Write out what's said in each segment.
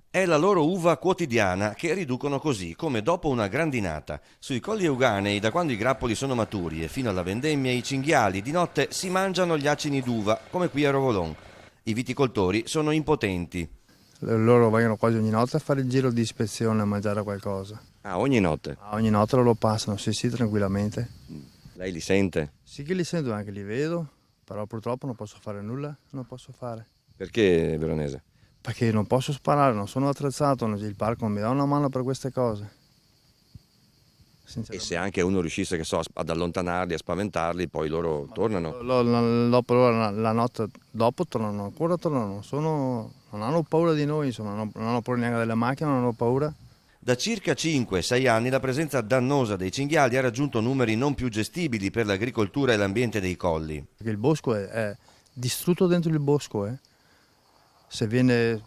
È la loro uva quotidiana che riducono così, come dopo una grandinata. Sui colli euganei, da quando i grappoli sono maturi e fino alla vendemmia, i cinghiali di notte si mangiano gli acini d'uva, come qui a Rovolon. I viticoltori sono impotenti. Loro vengono quasi ogni notte a fare il giro di ispezione a mangiare qualcosa. Ah, ogni notte? Ogni notte lo passano, sì, tranquillamente. Lei li sente? Sì che li sento, anche li vedo, però purtroppo non posso fare nulla, non posso fare. Perché veronese? Perché non posso sparare, non sono attrezzato, il parco non mi dà una mano per queste cose. E se anche uno riuscisse, che so, ad allontanarli, a spaventarli, poi loro tornano? Dopo la notte dopo tornano, non hanno paura di noi, insomma, non hanno paura neanche delle macchine, non hanno paura. Da circa 5-6 anni la presenza dannosa dei cinghiali ha raggiunto numeri non più gestibili per l'agricoltura e l'ambiente dei colli. Perché il bosco è distrutto dentro il bosco. Se viene,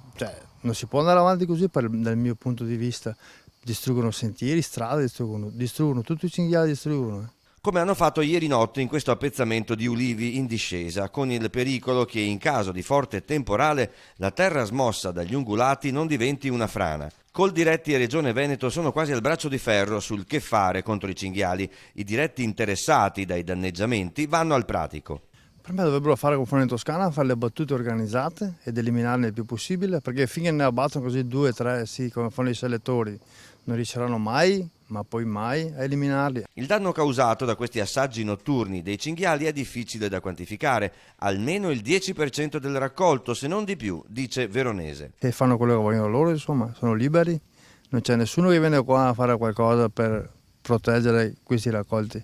non si può andare avanti così dal mio punto di vista. Distruggono sentieri, strade, distruggono tutti i cinghiali, distruggono. Come hanno fatto ieri notte in questo appezzamento di ulivi in discesa, con il pericolo che in caso di forte temporale la terra smossa dagli ungulati non diventi una frana. Coldiretti e Regione Veneto sono quasi al braccio di ferro sul che fare contro i cinghiali. I diretti interessati dai danneggiamenti vanno al pratico. Per me dovrebbero fare come fanno in Toscana, fare le battute organizzate ed eliminarne il più possibile, perché finché ne abbattono così 2 3, sì, come fanno i selettori, non riusciranno mai, ma poi mai, a eliminarli. Il danno causato da questi assaggi notturni dei cinghiali è difficile da quantificare, almeno il 10% del raccolto, se non di più, dice Veronese. E fanno quello che vogliono loro, insomma, sono liberi, non c'è nessuno che viene qua a fare qualcosa per proteggere questi raccolti.